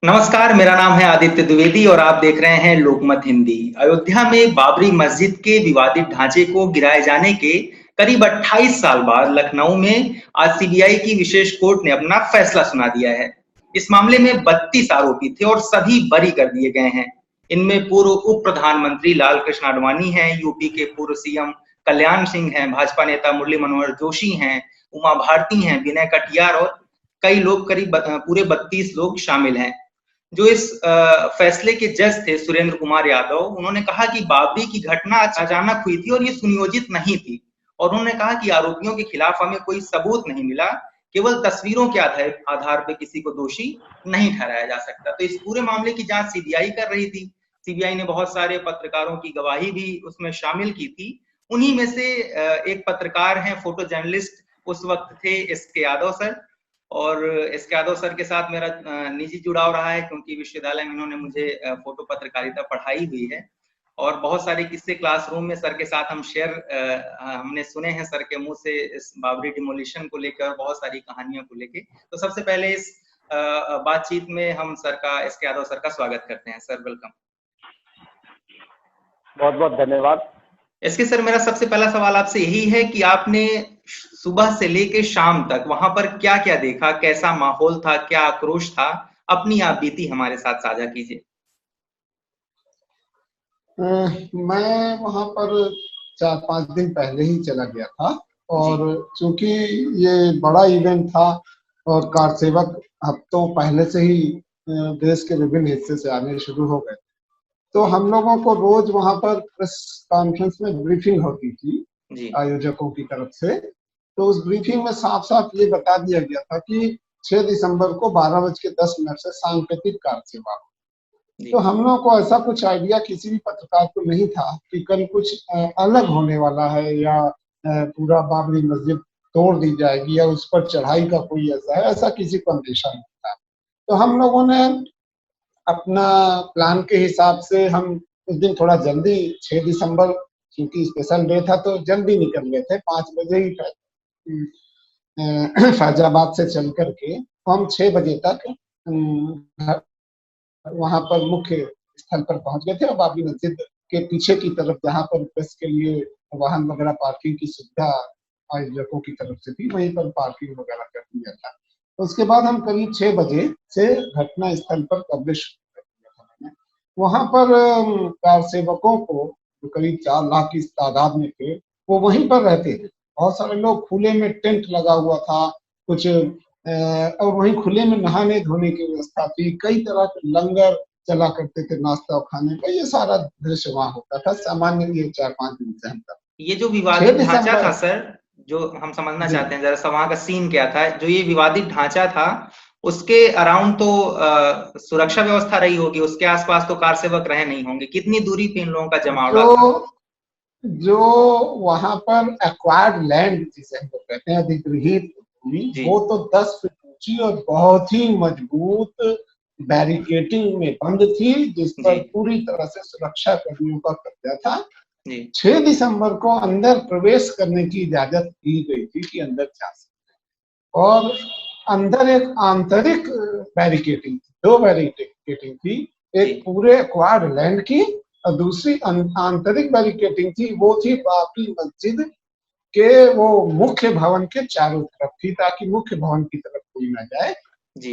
नमस्कार, मेरा नाम है आदित्य द्विवेदी और आप देख रहे हैं लोकमत हिंदी। अयोध्या में बाबरी मस्जिद के विवादित ढांचे को गिराए जाने के करीब 28 साल बाद लखनऊ में आज सीबीआई की विशेष कोर्ट ने अपना फैसला सुना दिया है। इस मामले में 32 आरोपी थे और सभी बरी कर दिए गए हैं। इनमें पूर्व उप प्रधानमंत्री लाल कृष्ण आडवाणी हैं, यूपी के पूर्व सीएम कल्याण सिंह हैं, भाजपा नेता मुरली मनोहर जोशी हैं, उमा भारती हैं, विनय कटियार और कई लोग करीब पूरे 32 लोग शामिल हैं। जो इस फैसले के जज थे सुरेंद्र कुमार यादव, उन्होंने कहा कि बाबरी की घटना अचानक हुई थी और ये सुनियोजित नहीं थी। और उन्होंने कहा कि आरोपियों के खिलाफ हमें कोई सबूत नहीं मिला, केवल तस्वीरों के आधार पे किसी को दोषी नहीं ठहराया जा सकता। तो इस पूरे मामले की जांच सीबीआई कर रही थी। सीबीआई ने बहुत सारे पत्रकारों की गवाही भी उसमें शामिल की थी। उन्हीं में से एक पत्रकार हैं, फोटो जर्नलिस्ट उस वक्त थे एसके यादव सर। और एसके यादव सर के साथ मेरा निजी जुड़ाव रहा है, क्योंकि विश्वविद्यालय में उन्होंने मुझे फोटो पत्रकारिता पढ़ाई हुई है और बहुत सारे किस्से क्लासरूम में सर के साथ हम हमने सुने हैं सर के मुंह से इस बाबरी डिमोलिशन को लेकर और बहुत सारी कहानियों को लेकर। तो सबसे पहले इस बातचीत में हम एसके यादव सर का स्वागत करते हैं। Sir welcome. बहुत बहुत धन्यवाद। एसके सर, मेरा सबसे पहला सवाल आपसे यही है कि आपने सुबह से लेके शाम तक वहां पर क्या क्या देखा, कैसा माहौल था, क्या आक्रोश था, अपनी आप बीती हमारे साथ साझा कीजिए। मैं वहां पर 4-5 दिन पहले ही चला गया था और चूंकि ये बड़ा इवेंट था और कार सेवक हफ्तों पहले से ही देश के विभिन्न हिस्से से आने शुरू हो गए, तो हम लोगों को रोज वहां पर प्रेस कॉन्फ्रेंस में ब्रीफिंग होती थी आयोजकों की तरफ से। तो उस ब्रीफिंग में साफ साफ ये बता दिया गया था कि 6 दिसंबर को 12:10 से सांकेतिक कार सेवा। तो हम लोगों को ऐसा कुछ आइडिया किसी भी पत्रकार को नहीं था कि कल कुछ अलग होने वाला है या पूरा बाबरी मस्जिद तोड़ दी जाएगी या उस पर चढ़ाई का कोई ऐसा किसी को अंदेशा नहीं था। तो हम लोगों ने अपना प्लान के हिसाब से हम उस दिन थोड़ा जल्दी 6 दिसंबर क्योंकि स्पेशल डे था तो जल्दी निकल गए थे। 5 बजे ही फैजाबाद से चल करके हम 6 बजे तक वहां पर मुख्य स्थल पर पहुंच गए थे और बाबरी मस्जिद के पीछे की तरफ जहां पर प्रेस के लिए वाहन वगैरह पार्किंग की सुविधा आयोजकों की तरफ से थी, वहीं पर पार्किंग वगैरह कर दिया था। उसके बाद हम करीब 6 बजे से घटना स्थल पर कवरेज कर दिया था। वहां पर कार सेवकों को जो करीब 4 लाख की तादाद में थे वो वहीं पर रहते थे। बहुत सारे लोग खुले में टेंट लगा हुआ था, कुछ और वहीं खुले में नहाने धोने की व्यवस्था थी। कई तरह के लंगर चला करते थे नाश्ता और खाने का, ये सारा दृश्य वहां होता था। सामान्य ये 4-5 दिन से हम ये जो विवादित ढांचा था सर, जो हम समझना चाहते हैं जरा सा, वहां का सीन क्या था? जो ये विवादित ढांचा था उसके अराउंड तो सुरक्षा व्यवस्था रही होगी, उसके आसपास तो कार सेवक रहे नहीं होंगे। कितनी दूरी पे इन लोगों का जमावड़ा था? जो वहां पर एक्वायर्ड लैंड जिसे हम लोग कहते हैं, अधिग्रहित भूमि, वो तो 10 फीट ऊंची और बहुत ही मजबूत बैरिकेडिंग में बंद थी, जिस पर पूरी तरह से सुरक्षा कर्मियों का कब्जा था। 6 दिसंबर को अंदर प्रवेश करने की इजाजत दी गई थी कि अंदर जा सकते, और अंदर एक आंतरिक बैरिकेडिंग थी, 2 बैरिकेडिंग थी, एक पूरे एक्वायर्ड लैंड की और दूसरी आंतरिक बैरिकेडिंग थी, वो थी बाबरी मस्जिद के वो मुख्य भवन के चारों तरफ थी, ताकि मुख्य भवन की तरफ कोई ना जाए।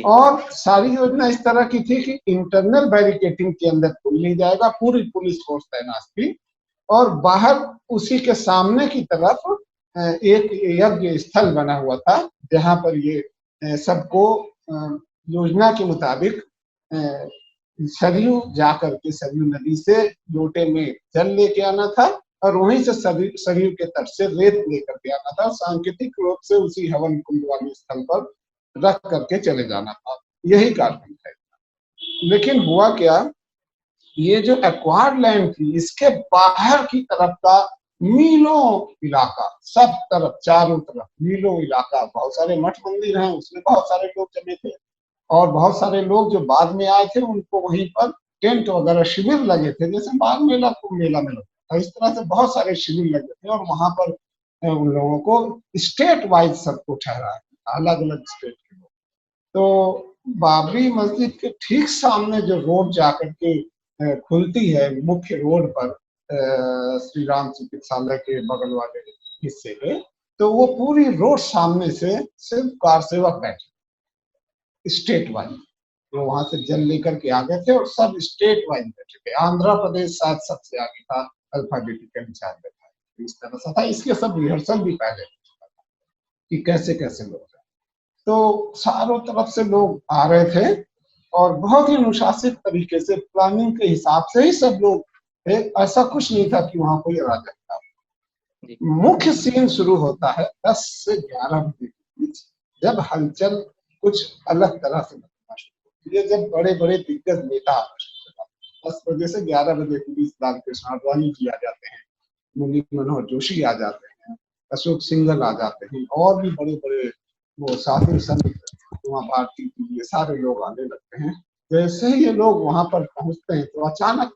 और सारी योजना इस तरह की थी कि इंटरनल बैरिकेडिंग के अंदर कोई नहीं जाएगा, पूरी पुलिस फोर्स तैनात थी, और बाहर उसी के सामने की तरफ एक यज्ञ स्थल बना हुआ था, जहां पर ये सबको योजना के मुताबिक सरयू जाकर के सरयू नदी से लोटे में जल लेके आना था और वहीं से सरयू के तट से रेत लेकर के आना था, सांकेतिक रूप से उसी हवन कुंड वाले स्थल पर रख करके चले जाना था। यही कारण है। लेकिन हुआ क्या, ये जो एक्वायर्ड लैंड थी, इसके बाहर की तरफ का मीलों इलाका, सब तरफ चारों तरफ मीलों इलाका, बहुत सारे मठ मंदिर हैं, उसमें बहुत सारे लोग जमे थे और बहुत सारे लोग जो बाद में आए थे उनको वहीं पर टेंट वगैरह शिविर लगे थे, जैसे बाग मेला कुंभ मेला में लगता है, इस तरह से बहुत सारे शिविर लगे थे। और वहां पर उन लोगों को स्टेट वाइज सबको ठहराया, अलग अलग स्टेट के लोग। तो बाबरी मस्जिद के ठीक सामने जो रोड जाकर के खुलती है मुख्य रोड पर, श्री राम चिकित्सालय के बगल वाले हिस्से पे, तो वो पूरी रोड सामने से सिर्फ कार सेवक बैठे स्टेट वाइज, तो वहां से जल लेकर के आ गए थे और सब स्टेट वाइज बैठे थे। आंध्र प्रदेश शायद सबसे आगे था, अल्फाबेटिकल चार्ट में था, इस तरह से था। इसके सब रिहर्सल भी पहले कि कैसे कैसे लोग हैं। तो चारों तरफ से लोग आ रहे थे और बहुत ही अनुशासित तरीके से प्लानिंग के हिसाब से ही सब लोग थे। ऐसा कुछ नहीं था कि वहां कोई अराजक था। मुख्य सीन शुरू होता है 10 से 11 बजे के बीच, जब हलचल कुछ अलग तरह से लगना शुरू होती है, जब बड़े बड़े दिग्गज नेता 10 बजे से 11 बजे के बीच लाल कृष्ण आडवाणी जी आ जाते हैं, मुरली मनोहर जोशी आ जाते हैं, अशोक सिंघल आ जाते हैं, और भी बड़े बड़े वो साधु संत उमा भारती, ये सारे लोग आने लगते हैं। जैसे ही ये लोग वहां पर पहुंचते हैं तो अचानक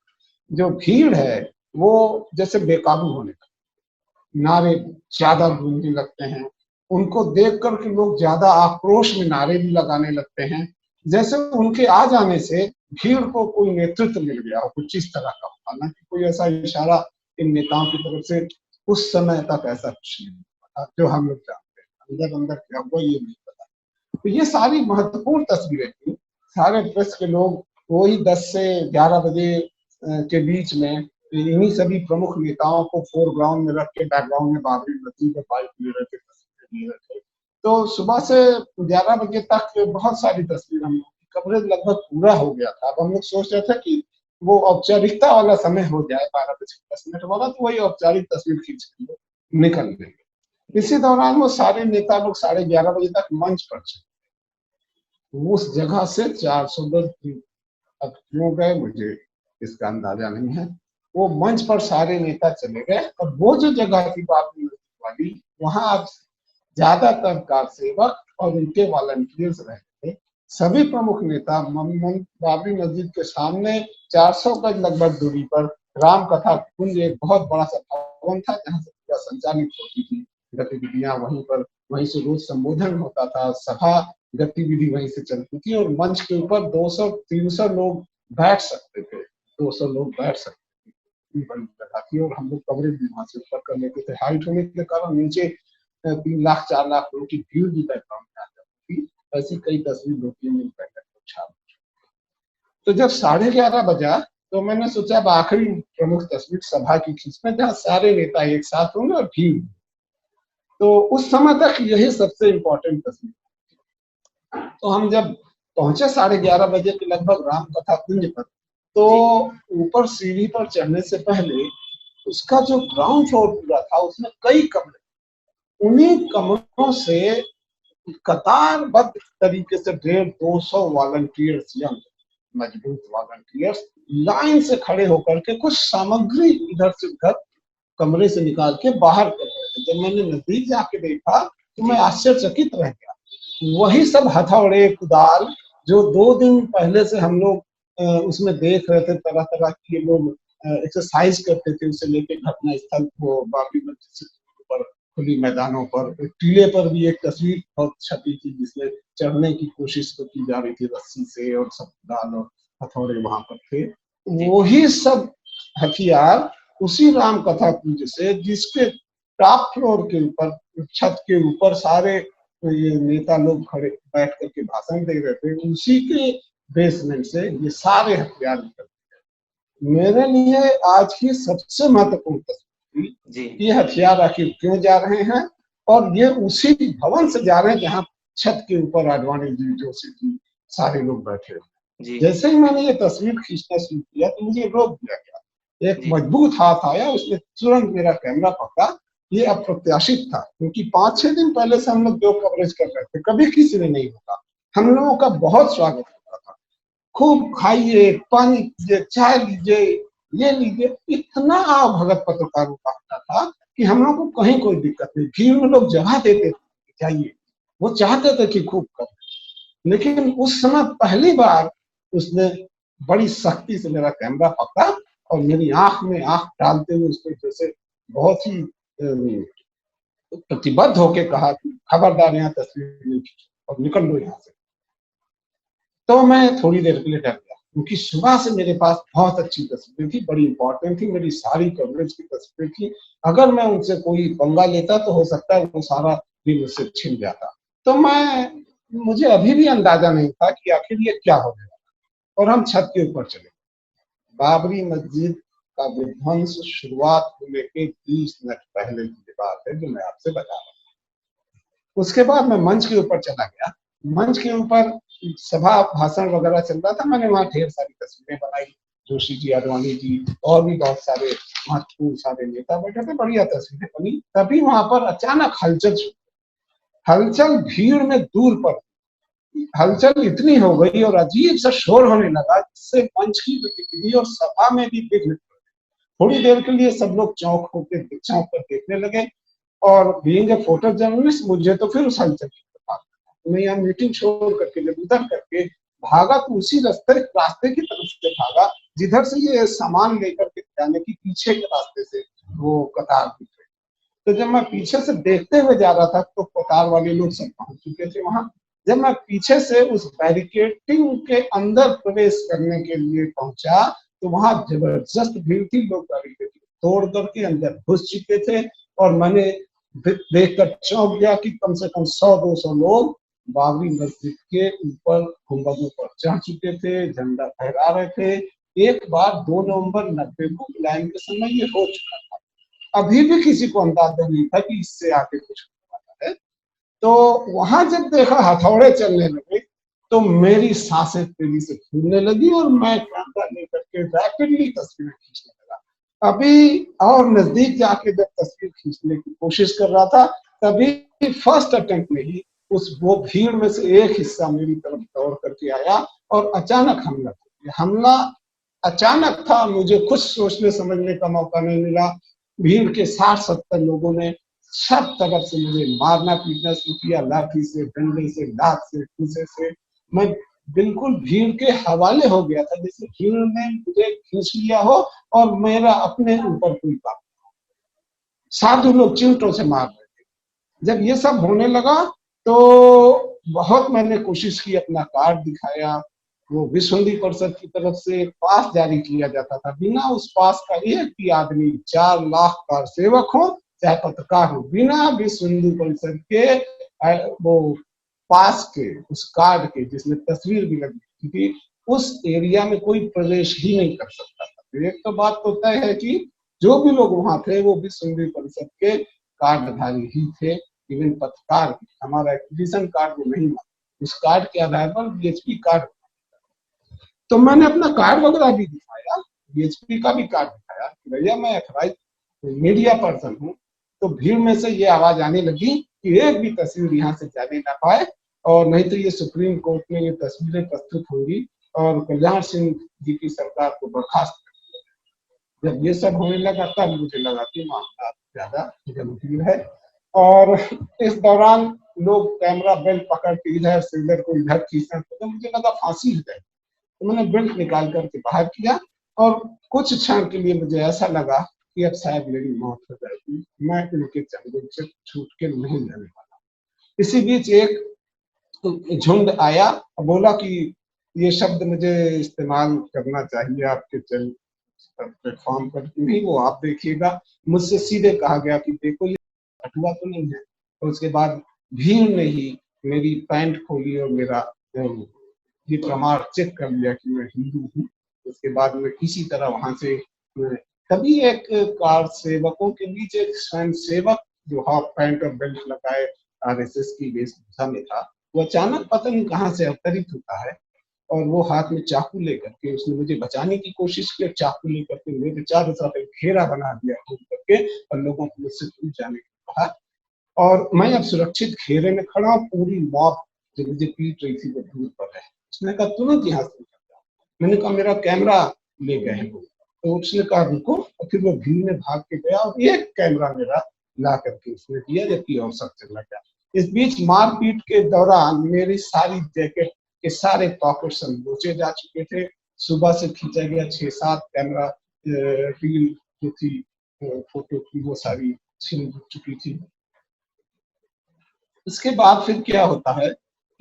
जो भीड़ है वो जैसे बेकाबू होने लगती, नारे ज्यादा गूंजने लगते हैं, उनको देख करके लोग ज्यादा आक्रोश में नारे भी लगाने लगते हैं, जैसे उनके आ जाने से भीड़ को कोई नेतृत्व मिल गया हो कुछ इस तरह का। हालांकि कोई ऐसा इशारा इन नेताओं की तरफ से उस समय तक ऐसा कुछ नहीं था जो हम लोग जानते हैं, अंदर अंदर क्या हुआ ये नहीं पता। तो ये सारी महत्वपूर्ण तस्वीरें थी। सारे प्रेस के लोग वही 10 से 11 बजे के बीच में इन्हीं सभी प्रमुख नेताओं को फोरग्राउंड में रख के बैकग्राउंड में बाबरी मस्जिद का बाइक ले रहे थे, तस्वीरें ले रहे थे। तो सुबह से 11 बजे तक बहुत सारी तस्वीर हम लोग कवरेज लगभग पूरा हो गया था। अब हम लोग सोच रहे थे कि वो औपचारिकता वाला समय हो जाए 12 बजे 10 मिनट वाला, तो वही औपचारिक तस्वीर खींच के निकल लेंगे। इसी दौरान वो सारे नेता लोग 11:30 बजे तक मंच पर चले। उस जगह से 400 गज अब क्यों गए मुझे इसका अंदाजा नहीं है, वो मंच पर सारे नेता चले गए और वो जो जगह थी बाबरी मस्जिद वाली, वहां अब ज्यादातर कार सेवक और उनके वॉलंटियर्स रहते थे। सभी प्रमुख नेता बाबरी मस्जिद के सामने 400 गज लगभग दूरी पर राम कथा कुंज, एक बहुत बड़ा सा भवन था जहां से पूरा संचालित होती थी गतिविधियां, वहीं से रोज संबोधन होता था, सभा गतिविधि वहीं से चलती थी, और मंच के ऊपर 200-300 लोग बैठ सकते थे, 200 लोग बैठ सकते थे, बड़ी जगह थी। और हम लोग कवरेज भी वहां से ऊपर कर लेते थे, हाइट होने के कारण नीचे 3 लाख 4 लाख लोगों की भीड़ भी बैकग्राउंड में आ जाती थी। ऐसी कई तस्वीर 2-3 दिन पहले छाप। तो जब 11:30 बजा तो मैंने सोचा अब आखिरी प्रमुख तस्वीर सभा की खींचना, जहाँ सारे नेता एक साथ होंगे और भीड़। तो उस समय तक यही सबसे इम्पोर्टेंट तस्वीर। तो हम जब पहुंचे 11:30 बजे के लगभग राम कथा कुंज पर, तो ऊपर सीढ़ी पर चढ़ने से पहले उसका जो ग्राउंड फ्लोर पूरा था उसमें कई कमरे, उन्हीं कमरों से कतारबद्ध तरीके से 150-200 वॉलंटियर्स, मजबूत वॉलंटियर्स लाइन से खड़े होकर के कुछ सामग्री इधर से उधर कमरे से निकाल के बाहर कर रहे थे। जब मैंने नजदीक जाके देखा तो मैं आश्चर्यचकित रह गया। वही सब हथौड़े कुदाल जो 2 दिन पहले से हम लोग उसमें देख रहे थे, तरह तरह के लोग एक्सरसाइज करते थे, उसे लेके घटना स्थल को बाबरी मस्जिद से ऊपर खुली मैदानों पर, टीले पर भी एक तस्वीर बहुत छपी थी जिसमें चढ़ने की कोशिश तो की जा रही थी रस्सी से, और सब कुदाल और हथौड़े वहां पर थे। वही सब हथियार उसी राम कथा कुंज से, जिसके टॉप फ्लोर के ऊपर, छत के ऊपर सारे ये नेता लोग खड़े बैठ करके भाषण दे रहे थे, उसी के बेसमेंट से ये सारे हथियार निकल गए। मेरे लिए आज की सबसे महत्वपूर्ण तस्वीर, ये हथियार आखिर क्यों जा रहे हैं, और ये उसी भवन से जा रहे हैं जहाँ छत के ऊपर आडवाणी जी, जोशी जी, सारे लोग बैठे हैं। जैसे ही मैंने ये तस्वीर खींचना शुरू किया तो मुझे रोक दिया गया। एक मजबूत हाथ आया, उसने तुरंत मेरा कैमरा पकड़ा। ये अप्रत्याशित था, क्योंकि 5-6 दिन पहले से हम लोग जो कवरेज कर रहे थे कभी किसी ने नहीं होता। हम लोगों का बहुत स्वागत होता था, खूब खाइए, पानी लीजिए, चाय लीजिए, ये लीजिए, इतना भगत पत्रकारों का होता था कि हम लोग को कहीं कोई दिक्कत नहीं। भीड़ में लोग जगह देते थे, चाहिए, वो चाहते थे कि खूब कर। लेकिन उस समय पहली बार उसने बड़ी सख्ती से मेरा कैमरा पकड़ा और मेरी आंख में आंख डालते हुए उसको जैसे बहुत ही प्रतिबद्ध होके कहा कि खबरदार यहाँ तस्वीर नहीं खींचो और निकल लो यहाँ से। तो मैं थोड़ी देर के लिए डर गया, क्योंकि सुबह से मेरे पास बहुत अच्छी तस्वीरें थी, बड़ी इंपॉर्टेंट थी, मेरी सारी कवरेज की तस्वीर थी। अगर मैं उनसे कोई पंगा लेता तो हो सकता है वो सारा दिन मुझसे छिन जाता। तो मुझे अभी भी अंदाजा नहीं था कि आखिर ये क्या हो गया। और हम छत के ऊपर चले। बाबरी मस्जिद का विध्वंस शुरुआत होने के 20 मिनट पहले की बात है जो मैं आपसे बता रहा हूँ। उसके बाद मैं मंच के ऊपर चला गया। मंच के ऊपर सभा भाषण वगैरह चल रहा था। मैंने वहां ढेर सारी तस्वीरें बनाई, जोशी जी, आडवाणी जी और भी बहुत सारे महत्वपूर्ण सारे नेता बैठे थे, बढ़िया तस्वीरें बनी। तभी वहां पर अचानक हलचल भीड़ में दूर पर हलचल इतनी हो गई और अजीब सा शोर होने लगा, जिससे मंच की गतिविधि और सभा में भी विघ्न। थोड़ी देर के लिए सब लोग चौंक कर देखने लगे। और बीइंग ए फोटो जर्नलिस्ट मुझे तो फिर उस हलचल की मैं यहाँ मीटिंग छोड़ करके जब उधर करके भागा तो उसी रास्ते की तरफ से भागा जिधर से ये सामान लेकर के जाने की पीछे के रास्ते से वो कतार दिख रही। तो जब मैं पीछे से देखते हुए जा रहा था तो कतार वाले लोग सब पहुंच चुके थे वहां। जब मैं पीछे से उस बैरिकेटिंग के अंदर प्रवेश करने के लिए पहुंचा तो वहां जबरदस्त भीड़ थी। लोग बैरिकेटिंग तोड़ करके अंदर घुस चुके थे और मैंने देखकर चौंक गया कि कम से कम 100-200 लोग बाबरी मस्जिद के ऊपर गुंबदों पर चढ़ चुके थे, झंडा फहरा रहे थे। एक बार 2 नवंबर 90 को लाइन के समय ये हो चुका था। अभी भी किसी को अंदाजा नहीं था कि इससे आगे कुछ होने वाला है। तो वहां जब देखा हथौड़े चलने लगे तो मेरी सांसें तेजी से फूलने लगी और मैं कैमरा लेकर के रैपिडली तस्वीरें खींचने लगा। अभी और नजदीक जाके जब तस्वीर खींचने की कोशिश कर रहा था तभी फर्स्ट अटेम्प्ट में ही वो भीड़ में से एक हिस्सा मेरी तरफ दौड़ करके आया और अचानक हमला अचानक था। मुझे कुछ सोचने समझने का मौका नहीं मिला। भीड़ के 60-70 लोगों ने सब तरफ से मुझे मारना पीटना शुरू किया, लाठी से, डंडे से, लात से, घूसे से। मैं बिल्कुल भीड़ के हवाले हो गया था, जैसे भीड़ ने मुझे खींच लिया हो और मेरा अपने ऊपर कोई काम। साधु लोग चिमटों से मार रहे थे। जब ये सब होने लगा तो बहुत मैंने कोशिश की, अपना कार्ड दिखाया। वो विश्व हिंदी परिषद की तरफ से पास जारी किया जाता था। बिना उस पास का एक भी आदमी 4 लाख कार सेवक हो चाहे पत्रकार हो, बिना विश्व हिंदी परिषद के वो पास के उस कार्ड के जिसमें तस्वीर भी लगी क्योंकि उस एरिया में कोई प्रवेश ही नहीं कर सकता था। एक तो बात तो तय है कि जो भी लोग वहां थे वो विश्व हिंदी परिषद के कार्डधारी ही थे। इवन पत्रकार हमारा एक्विजिशन कार्ड वो नहीं था, उस कार्ड के आधार पर बीएचपी कार्ड। तो मैंने अपना कार्ड वगैरह भी दिखाया, बीएचपी का भी कार्ड दिखाया कि भैया मैं अथॉराइज मीडिया पर्सन हूँ। तो भीड़ में से ये आवाज आने लगी कि एक भी तस्वीर यहाँ से जाने ना पाए और नहीं तो ये सुप्रीम कोर्ट में ये तस्वीरें प्रस्तुत होंगी और कल्याण सिंह जी की सरकार को बर्खास्त कर। जब ये सब होने लगा तब मुझे लगा कि मामला ज्यादा गंभीर है। और इस दौरान लोग कैमरा बेल्ट पकड़ के इधर से इधर को इधर खींचना, तो मुझे लगा फांसी हो जाए। तो मैंने बेल्ट निकाल करके बाहर किया और कुछ क्षण के लिए मुझे ऐसा लगा कि अब शायद मेरी मौत हो जाएगी, मैं इनके चंगुल से छूट के नहीं जाने वाला। इसी बीच एक झुंड आया और बोला कि ये शब्द मुझे इस्तेमाल करना चाहिए आपके प्लेटफॉर्म पर नहीं, वो आप देखिएगा। मुझसे सीधे कहा गया कि देखो ये हटुआ तो नहीं है। और उसके बाद भीड़ ने ही मेरी पैंट खोली और मेरा ये प्रमाण चेक कर लिया कि मैं हिंदू हूँ। उसके बाद में किसी तरह वहां से तभी एक कार सेवकों के बीच एक स्वयं सेवक जो हाफ पैंट और बेल्ट लगाए आरएसएस की वेशभूषा में था, वो अचानक पता नहीं कहाँ से अवतरित होता है और वो हाथ में चाकू लेकर के उसने मुझे बचाने की कोशिश की। चाकू लेकर के मेरे चारों तरफ एक घेरा बना दिया करके और लोगों को मुझसे दूर जाने को कहा। और मैं अब सुरक्षित घेरे में खड़ा हूँ, पूरी मौत जो मुझे पीट रही थी वो दूर पर है। उसने कहा तुरंत यहाँ से निकल जाओ। मैंने कहा मेरा कैमरा ले गए हैं वो। तो उसने कहा रुको, और फिर वो भीड़ में भाग के गया और एक कैमरा मेरा ला करके उसने दिया, जबकि और सब चला गया। इस बीच मारपीट के दौरान मेरी सारी जैकेट के सारे पॉकेट संकोचे जा चुके थे। सुबह से खींचा गया 6-7 कैमरा रील जो थी फोटो की वो सारी छिन चुकी थी। उसके बाद फिर क्या होता है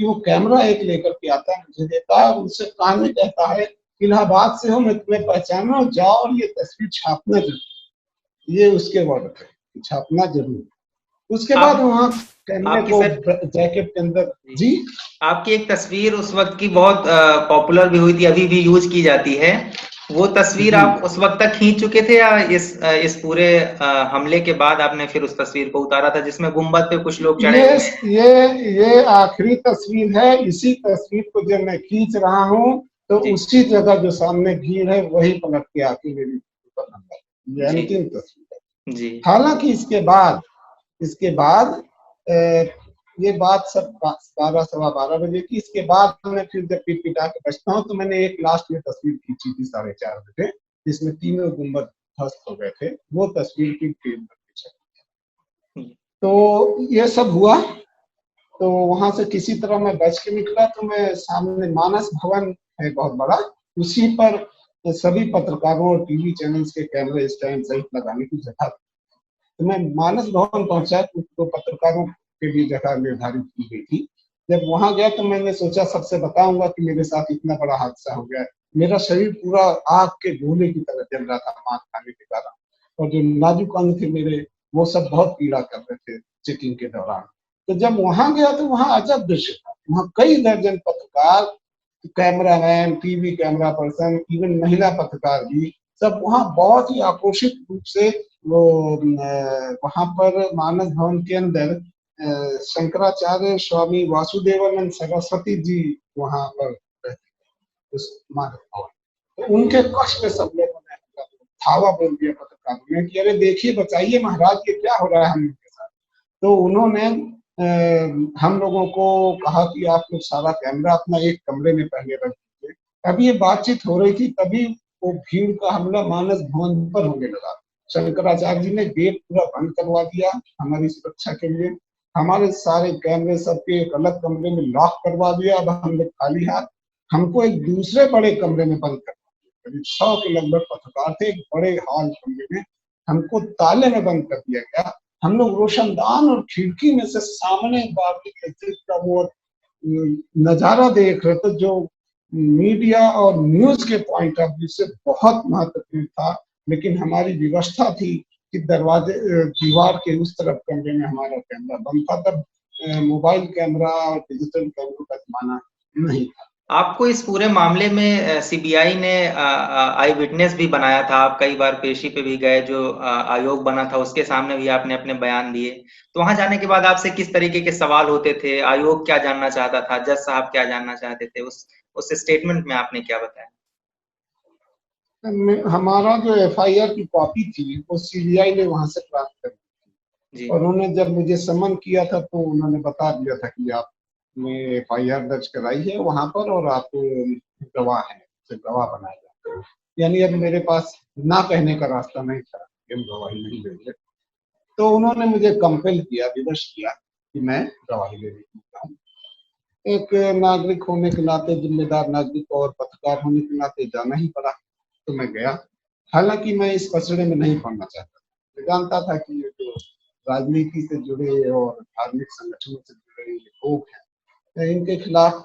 कि वो कैमरा एक लेकर के आता है, मुझे देता है, उससे कान में कहता है इलाहाबाद से हो, मैं तुम्हें पहचाना हूं, जाओ और ये तस्वीर छापना जरूर। ये उसके वर्ड थे, छापना जरूर। उसके बाद वहां कैमरे आपकी को सर जैकेट के अंदर जी आपकी एक तस्वीर उस वक्त की बहुत पॉपुलर भी हुई थी, अभी भी यूज की जाती है। वो तस्वीर जी आप उस वक्त तक खींच चुके थे या इस पूरे हमले के बाद आपने फिर उस तस्वीर को उतारा था जिसमें गुम्बद पे कुछ लोग चढ़े ये हुए हैं? ये आखिरी तस्वीर है। इसी तस्वीर को जब मैं खींच रहा हूँ तो जी उसी जगह जो सामने भीड़ है वही पलट के आके मेरी ऊपर नंबर, ये जी अंतिम तस्वीर है। जी हालांकि इसके बाद ये बात सब 12 सवा 12 बजे की। इसके बाद मैं फिर जब पिटा के बचता हूँ तो मैंने एक लास्ट में तस्वीर खींची थी 4:30 बजे, जिसमें तीनों गुम्बद ध्वस्त हो गए थे। वो तस्वीर की फिल्म तो ये सब हुआ। तो वहां से किसी तरह मैं बच के निकला तो मैं सामने मानस भवन है बहुत बड़ा, उसी पर सभी पत्रकारों और टीवी चैनल्स के कैमरे स्टैंड सहित लगाने की जगह थी। तो मैं मानस भवन पहुंचा तो पत्रकारों के लिए जगह निर्धारित की गई थी। जब वहां गया तो मैंने सोचा सबसे बताऊंगा कि मेरे साथ इतना बड़ा हादसा हो गया। मेरा शरीर पूरा आग के गोले की तरह जल रहा था मार खाने के कारण, और जो नाजुक अंग थे मेरे वो सब बहुत पीड़ा कर रहे थे चेकिंग के दौरान। तो जब वहां गया तो वहां अजब दृश्य था। वहां कई दर्जन पत्रकार, cameraman, TV camera person, even महिला पत्रकार भी सब वहां बहुत ही आक्रोशित रूप से वो वहां पर मानस भवन के अंदर शंकराचार्य स्वामी वासुदेवानंद सरस्वती जी वहां पर रहते उस मानस भवन। तो उनके कक्ष में सब लोगों ने धावा बोल दिया पत्रकारों ने कि अरे देखिए बचाइए महाराज, ये क्या हो रहा है हम लोग के साथ। तो उन्होंने हम लोगों को कहा कि आप लोग सारा कैमरा अपना एक कमरे में पहले रख दीजिए। अभी ये बातचीत हो रही थी तभी वो भीड़ का हमला मानस भवन पर होने लगा। शंकराचार्य जी ने गेट पूरा बंद करवा दिया हमारी सुरक्षा के लिए। हमारे सारे कैमरे सबके एक अलग कमरे में लॉक करवा दिया। अब हम लोग खाली हाथ, हमको एक दूसरे बड़े कमरे में बंद कर, करीब 100 के लगभग पत्रकार थे, एक बड़े हॉल कमरे में हमको ताले में बंद कर दिया गया। हम लोग रोशनदान और खिड़की में से सामने बाबरी मस्जिद का वो नजारा देख रहे थे, जो मीडिया और न्यूज के पॉइंट ऑफ व्यू से बहुत महत्वपूर्ण था। लेकिन हमारी व्यवस्था थी कि दरवाजे दीवार के उस तरफ कमरे में हमारा कैमरा बंद था। तब मोबाइल कैमरा और डिजिटल कैमरों का जमाना नहीं था। आपको इस पूरे मामले में सीबीआई ने आई विटनेस भी बनाया था, आप कई बार पेशी पे भी गए, जो आयोग बना था उसके सामने भी आपने अपने बयान दिए। तो वहां जाने के बाद आपसे किस तरीके के सवाल होते थे, आयोग क्या जानना चाहता था, जज साहब क्या जानना चाहते थे, उस स्टेटमेंट में आपने क्या बताया? हमारा जो एफआईआर की कॉपी थी वो सीबीआई ने वहां से प्राप्त कर दी। और उन्होंने जब मुझे समन किया था तो उन्होंने बता दिया था कि आपने एफआईआर दर्ज कराई है वहां पर और आप गवाह हैं, गवाह बनाए जाते हैं। यानी अब मेरे पास ना कहने का रास्ता नहीं था कि हम गवाही नहीं देंगे। तो उन्होंने मुझे कंपेल किया, विवश किया कि मैं गवाही देने चाहता हूँ। एक नागरिक होने के नाते, जिम्मेदार नागरिक और पत्रकार होने के नाते जाना ही पड़ा। तो मैं गया। हालांकि मैं इस पसड़े में नहीं पड़ना चाहता, मैं जानता था कि ये जो राजनीति से जुड़े और धार्मिक संगठनों से जुड़े लोग हैं, इनके खिलाफ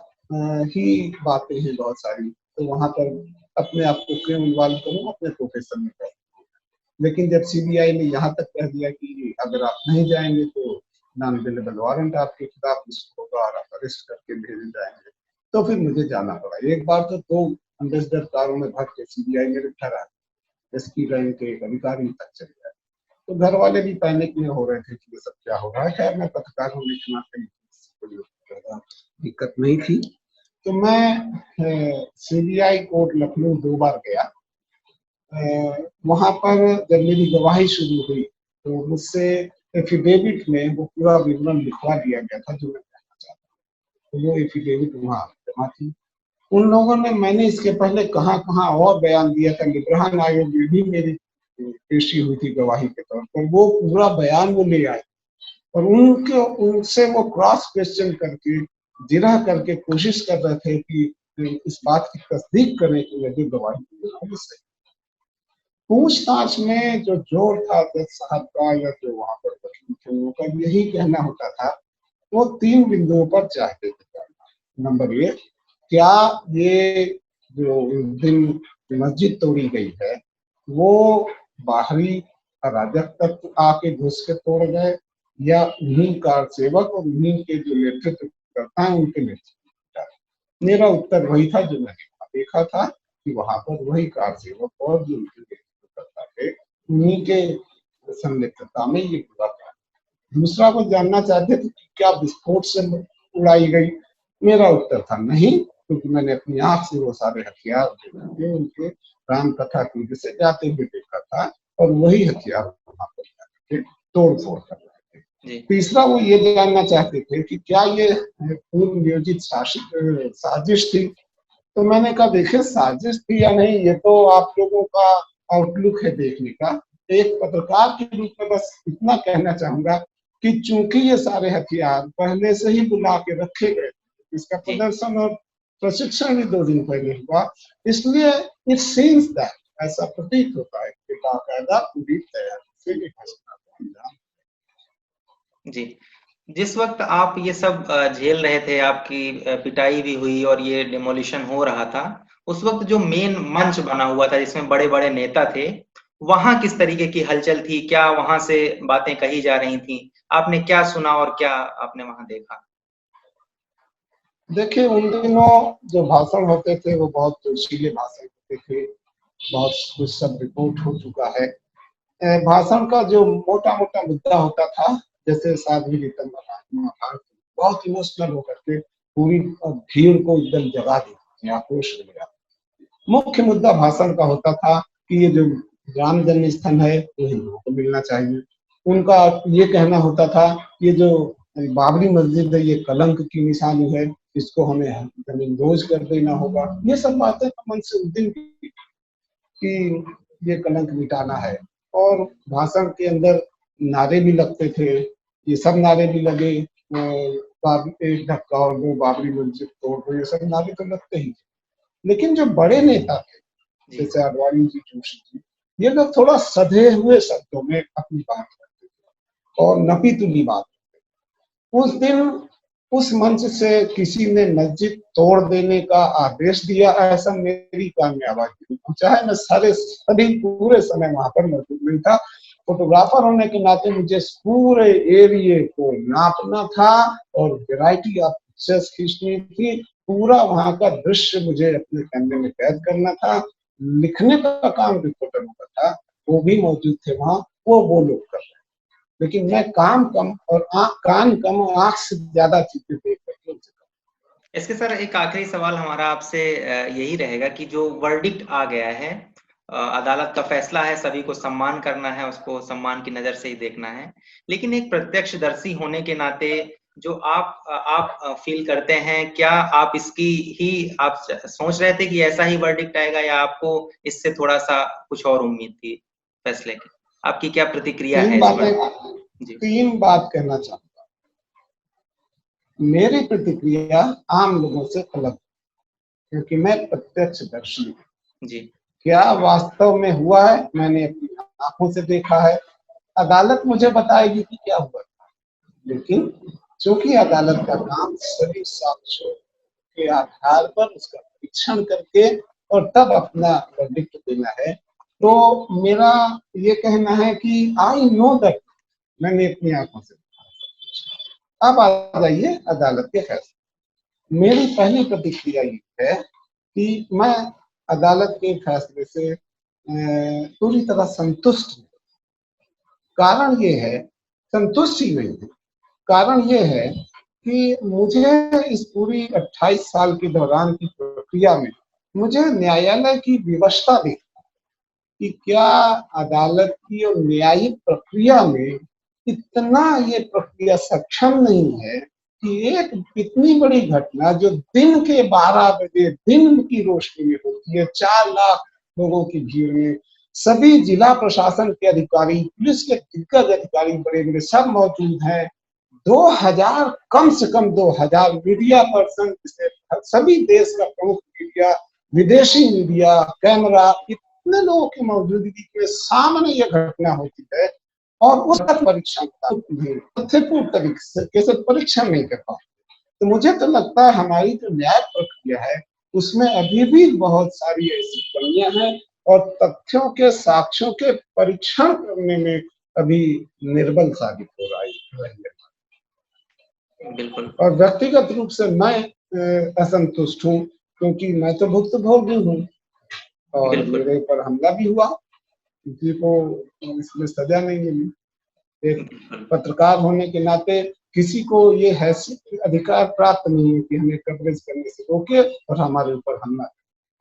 ही बातें हैं बहुत सारी। तो वहां पर अपने आप को क्यों इन्वॉल्व करूं अपने प्रोफेशन में कर। लेकिन जब सीबीआई ने यहाँ तक कह दिया कि अगर आप नहीं जाएंगे तो नॉन अवेलेबल वारंट आपके खिलाफ इशू होगा और आप अरेस्ट करके भेजे जाएंगे, तो फिर मुझे जाना पड़ा। एक बार तो 2 एम्बेसडर कारों में भर के सीबीआई मेरे ठहरा, एसपी रैंक के एक अधिकारी तक चले गए। तो घर वाले भी पैनिक में हो रहे थे कि ये सब क्या हो रहा है। खैर मैं पत्रकार होने के नाते कोई ज्यादा दिक्कत नहीं थी। तो मैं सीबीआई कोर्ट लखनऊ 2 बार गया। वहां पर जब मेरी गवाही शुरू हुई तो मुझसे एफिडेविट में वो पूरा विवरण लिखवा दिया गया था जो मैं कहना चाहता था। तो वो एफिडेविट वहां जमा थी। उन लोगों ने, मैंने इसके पहले कहाँ कहाँ और बयान दिया था, निगरान आयोग में भी मेरी पेशी हुई थी गवाही के तौर पर, वो पूरा बयान वो ले आए और उनसे वो क्रॉस क्वेश्चन करके जिरह करके कोशिश कर रहे थे कि इस बात की तस्दीक करें कि मैं जो गवाही दी सही। पूछताछ में जो जोर था जज साहब का या जो वहां पर वकील थे उनका यही कहना होता था, वो 3 बिंदुओं पर चाहते थे। नंबर एक, क्या ये जो उस दिन मस्जिद तोड़ी गई है वो बाहरी अराजक तत्व आके घुस के तोड़ गए, या उन्हीं कार सेवक और उन्हीं के जो नेतृत्व करता है उनके नेतृत्व? मेरा उत्तर वही था जो मैंने देखा था कि वहां पर वही कार सेवक और जो उनके नेतृत्व करता थे उन्हीं के संलिप्तता में ये पूरा था। दूसरा वो जानना चाहते थे कि क्या विस्फोट से उड़ाई गई? मेरा उत्तर था नहीं, क्योंकि मैंने अपनी आंख से वो सारे हथियार देखे उनके राम कथा कुंज से जाते हुए देखा था, और वही हथियार वहां पर जाके तोड़ फोड़ कर रहे थे। तीसरा वो ये जानना चाहते थे कि क्या ये पूर्व नियोजित साजिश थी? तो मैंने कहा देखिए, साजिश थी या नहीं ये तो आप लोगों का आउटलुक है देखने का। एक पत्रकार के रूप में बस इतना कहना चाहूंगा कि चूंकि ये सारे हथियार पहले से ही बुला के रखे गए, इसका प्रदर्शन और प्रशिक्षण भी 2 दिन पहले हुआ, इसलिए इट सीम्स दैट, ऐसा प्रतीत होता है कि बाकायदा पूरी तैयारी से जी। जिस वक्त आप ये सब झेल रहे थे, आपकी पिटाई भी हुई और ये डिमोलिशन हो रहा था, उस वक्त जो मेन मंच बना हुआ था जिसमें बड़े-बड़े नेता थे, वहां किस तरीके की हलचल थी? क्या वहां से बातें कही जा रही थी? आपने क्या सुना और क्या आपने वहां देखा? देखिए, उन दिनों जो भाषण होते थे वो बहुत जोशीले भाषण होते थे, बहुत कुछ सब रिपोर्ट हो चुका है। भाषण का जो मोटा-मोटा मुद्दा होता था, जैसे साध्वी रीतम बहुत इमोशनल होकर के पूरी भीड़ को एकदम जगा देती थी, आक्रोश में लगा। मुख्य मुद्दा भाषण का होता था कि ये जो राम जन्म स्थल है वो हिंदुओं को मिलना चाहिए। उनका ये कहना होता था ये जो बाबरी मस्जिद है ये कलंक की निशानी है, इसको हमें जमींदोज कर देना होगा। ये सब बातें मन से उस दिन कि ये कलंक मिटाना है, और भाषण के अंदर नारे भी लगते थे। ये सब नारे भी लगे, एक धक्का और 2 बाबरी मस्जिद तोड़ दो, ये सब नारे तो लगते ही थे। लेकिन जो बड़े नेता थे जैसे आडवाणी जी, जोशी जी, ये लोग थोड़ा सधे हुए शब्दों में अपनी बात करते थे और नपी तुली बात करते। उस दिन उस मंच से किसी ने मस्जिद तोड़ देने का आदेश दिया, ऐसा मेरी कान में आवाज नहीं पहुंचा है। मैं सभी पूरे समय वहां पर मौजूद नहीं था। फोटोग्राफर होने के नाते मुझे पूरे एरिए को नापना था और वैरायटी ऑफ पिक्चर्स खींचनी थी। पूरा वहां का दृश्य मुझे अपने कैमरे में कैद करना था। लिखने का काम रिपोर्टर का था, वो भी मौजूद थे वहां, वो लोग कर रहे। लेकिन मैं काम कम और कान कम और आंख से ज्यादा चीजें देख रही हूँ। इसके सर एक आखिरी सवाल हमारा आपसे यही रहेगा कि जो वर्डिक्ट आ गया है, अदालत का फैसला है, सभी को सम्मान करना है, उसको सम्मान की नजर से ही देखना है, लेकिन एक प्रत्यक्षदर्शी होने के नाते जो आप फील करते हैं, क्या आप इसकी ही आप सोच रहे थे कि ऐसा ही वर्डिक्ट आएगा, या आपको इससे थोड़ा सा कुछ और उम्मीद थी फैसले की? आपकी क्या प्रतिक्रिया है इस पर? जी। 3 बात कहना चाहूंगा। मेरी प्रतिक्रिया आम लोगों से अलग, क्योंकि मैं प्रत्यक्षदर्शी हूँ। जी। क्या वास्तव में हुआ है मैंने अपनी आंखों से देखा है। अदालत मुझे बताएगी कि क्या हुआ, लेकिन चूंकि अदालत का काम सभी साक्ष्यों के आधार पर उसका परीक्षण करके और तब अपना वर्डिक्ट देना है, तो मेरा ये कहना है कि आई नो दैट, मैंने अपनी आंखों से देखा। अब आ जाइए अदालत के फैसले। मेरी पहली प्रतिक्रिया ये है कि मैं अदालत के फैसले से पूरी तरह संतुष्ट हूँ। कारण ये है, संतुष्ट ही नहीं है, कारण ये है कि मुझे इस पूरी 28 साल के दौरान की प्रक्रिया में मुझे न्यायालय की विवशता देखा कि क्या अदालत की और न्यायिक प्रक्रिया में इतना ये प्रक्रिया सक्षम नहीं है कि एक इतनी बड़ी घटना जो दिन के 12 बजे दिन की रोशनी में होती है, 4 लाख लोगों की भीड़ में, सभी जिला प्रशासन के अधिकारी, पुलिस के दिग्गज अधिकारी बड़े बड़े सब मौजूद हैं, 2000 कम से कम 2000 मीडिया पर्सन, सभी देश का प्रमुख मीडिया, विदेशी मीडिया, कैमरा, इतने लोगों की मौजूदगी के सामने यह घटना होती है और उसका परीक्षण तथ्यपूर्ण तरीके से परीक्षण नहीं कर पाते। तो मुझे तो लगता है हमारी जो न्याय प्रक्रिया है उसमें अभी भी बहुत सारी ऐसी कमियां हैं और तथ्यों के, साक्ष्यों के परीक्षण करने में अभी निर्बल साबित हो रही है। बिल्कुल। और व्यक्तिगत रूप से मैं असंतुष्ट हूँ, क्योंकि मैं तो भुक्तभोगी हूँ और मेरे ऊपर हमला भी हुआ, किसी को इसमें सजा नहीं मिली। एक पत्रकार होने के नाते किसी को ये हैसियत, अधिकार प्राप्त नहीं है कि हमें कवरेज करने से रोके और हमारे ऊपर हमला।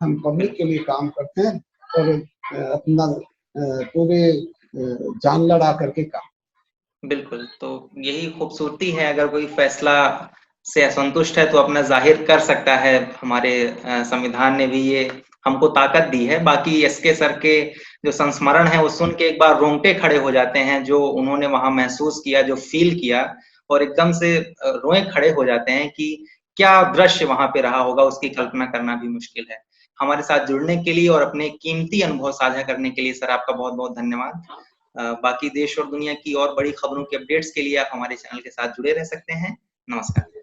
हम पब्लिक के लिए काम करते हैं और अपना पूरे जान लड़ा करके काम। बिल्कुल, तो यही खूबसूरती है, अगर कोई फैसला से असंतुष्ट है तो अपना जाहिर कर सकता है। हमारे संविधान ने भी ये हमको ताकत दी है। बाकी एसके सर के जो संस्मरण है वो सुन के एक बार रोंगटे खड़े हो जाते हैं, जो उन्होंने वहां महसूस किया, जो फील किया, और एकदम से रोए खड़े हो जाते हैं कि क्या दृश्य वहां पे रहा होगा, उसकी कल्पना करना भी मुश्किल है। हमारे साथ जुड़ने के लिए और अपने कीमती अनुभव साझा करने के लिए सर आपका बहुत बहुत धन्यवाद। बाकी देश और दुनिया की और बड़ी खबरों के अपडेट्स के लिए आप हमारे चैनल के साथ जुड़े रह सकते हैं। नमस्कार।